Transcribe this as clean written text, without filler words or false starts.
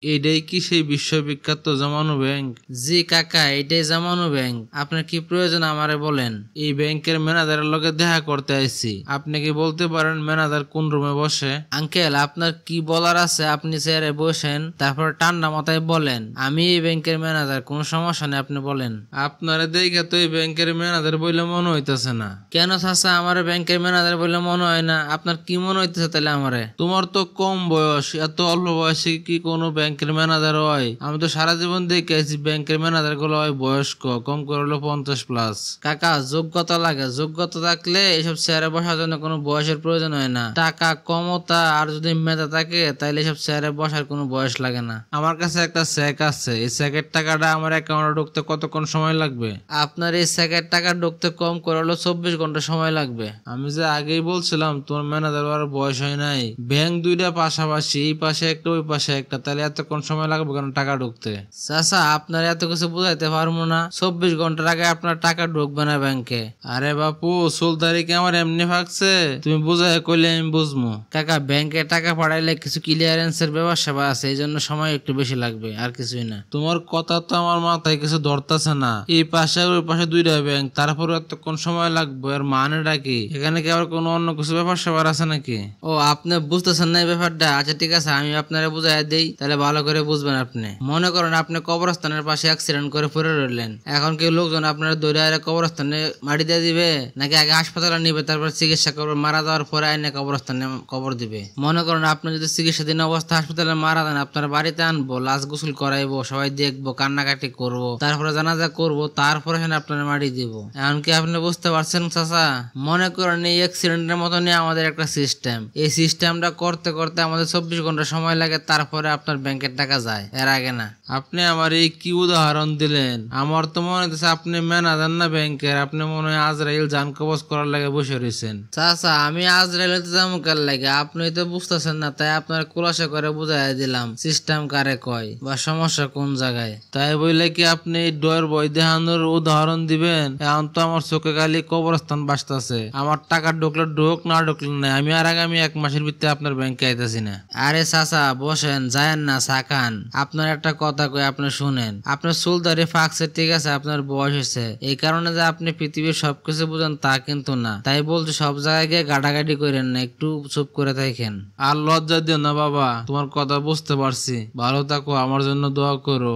এটাই কি সেই বিশ্ববিখ্যাত জমানো ব্যাংক? জি কাকা, এটাই জামানো ব্যাংক। আপনার কি প্রয়োজন আমারে বলেন। এই ব্যাংকের ম্যানেজারের লগে দেখা করতে আইছি। আপনি কি বলতে পারেন ম্যানেজার কোন রুমে বসে? আঙ্কেল, আপনার কি বলার আছে আপনি চেয়ারে বসেন, তারপর ঠান্ডা মাথায় বলেন। আমি এই ব্যাংকের ম্যানেজার, কোনো সমস্যা নেই, আপনি বলেন। আপনারে দেখে তো এই ব্যাংকের ম্যানেজার বলে মনে হইতেছে না। কেন চাচা, আমার ব্যাংকের ম্যানেজার বলে মনে হয় না? আপনার কি মনে হইতেছে তাহলে আমারে? তোমার তো কম বয়স, এত অল্প বয়সে কি কোনো ব্যাংকের ম্যানেজার হয়? আমি তো সারা জীবন দেখে আছি ব্যাংকের ম্যানেজার গুলো হয় বয়স্ক, কম করে হলো 50+। কাকা, যোগ্যতা লাগে। যোগ্যতা থাকলে এসব চেয়ারে বসার জন্য কোনো বয়সের প্রয়োজন হয় না। টাকা, ক্ষমতা আর যদি মেধা থাকে তাহলে এসব চেয়ারে বসার কোনো বয়স লাগে না। আমার কাছে একটা চেক আছে, এই চেকের টাকাটা আমার অ্যাকাউন্টে ঢুকতে কতক্ষণ সময় লাগবে? আপনার এই চেকের টাকা ঢুকতে কম করে হলো 24 ঘন্টা সময় লাগবে। আমি যে আগেই বলছিলাম তোমার ম্যানেজার আর বয়স হয় নাই। ব্যাংক দুইটা পাশাপাশি, এই পাশে একটা ওই পাশে একটা, তাহলে এতক্ষণ সময় লাগবে কেন টাকা ঢুকতে? চাচা, আপনার এত কিছু বুঝাইতে পারবো না। 24 ঘন্টার আগে আপনার টাকা ঢুকবে না ব্যাংকে। আরে বাপু, সুলতারি কি আমার এমনি ভাগছে? তুমি বুঝাই কইলে আমি বুঝবো। কাকা, ব্যাংকে টাকা পাঠাইলে কিছু ক্লিয়ারেন্সের ব্যবস্থা আছে, এই জন্য সময় একটু বেশি লাগবে, আর কিছুই না। তোমার কথা তো আমার মাথায় কিছু ধরতেছে না। এই পাশে ওই পাশে দুইটা ব্যাংক, তারপরে এতক্ষণ সময় লাগবে, আর মানেটা কি? এখানে কি আবার কোনো অন্য কিছু ব্যাপার স্যাপার আছে নাকি? ও, আপনি বুঝতেছেন না এই ব্যাপারটা? আচ্ছা ঠিক আছে, আমি আপনারা বুঝাই দেই, তাহলে ভালো করে বুঝবেন। আপনি মনে করেন আপনি কবরস্থানের পাশে অ্যাক্সিডেন্ট করে পড়ে রইলেন। এখন কি লোকজন আপনার দৌড়ে আরে কবরস্থানে মাটি দিয়ে দিবে, নাকি আগে হাসপাতালে নিবে, তারপর চিকিৎসা করবে, মারা যাওয়ার পরে আইনে কবরস্থানে কবর দিবে? মনে করেন আপনি যদি চিকিৎসাধীন অবস্থা হাসপাতালে মারা যান, আপনার বাড়িতে আনবো, লাশ গোসল করাইবো, সবাই দেখবো, কান্নাকাটি করবো, তারপরে জানাজা করবো, তারপরে আপনার মাটি দিব। এখন কি আপনি বুঝতে পারছেন চাচা? মনে করেন এই অ্যাক্সিডেন্টের মতনই আমাদের একটা সিস্টেম। এই সিস্টেমটা করতে করতে আমাদের 24 ঘন্টা সময় লাগে, তারপরে আপনার ব্যাংকের টাকা যায়, এর আগে না। আপনি আমার এই কি উদাহরণ দিলেন? আমার তো মনে হচ্ছে আপনি ম্যানেজার না ব্যাংকের, আপনি মনে হয় আজরাইল জান কবজ করার লাগে বসে রয়েছেন। চাচা, আমি আজরাইলেতে যাবো কার লাগে? আপনি তো বুঝতেছেন না, তাই আপনার খুলাসা করে বুঝাই দিলাম সিস্টেম কারে কয় বা সমস্যা কোন জায়গায়। তাই বললে কি আপনি এই ডয়ের বই দেখানোর উদাহরণ দিবেন? এখন তো আমার চোখে খালি কবরস্থান বাসতেছে। আমার টাকা ঢুকলে ঢুক, না ঢুকলে না, আমি আর আগামী 1 মাসের ভিতরে আপনার ব্যাংকে আইতেছি না। আরে চাচা, বসেন, যায়েন না, চা খান। আপনার একটা কথা কই, আপনি শুনেন। আপনার চুলদারি ফাঁকছে, ঠিক আছে, আপনার বয়স হয়েছে, এই কারণে যে আপনি পৃথিবীর সবকিছু বুঝেন তা কিন্তু না। তাই বলছি, সব জায়গায় গিয়ে গাড়াগাড়ি করেন না, একটু চুপ করে থাকেন। আর লজ্জা দিও না বাবা, তোমার কথা বুঝতে পারছি। ভালো থাকো, আমার জন্য দোয়া করো।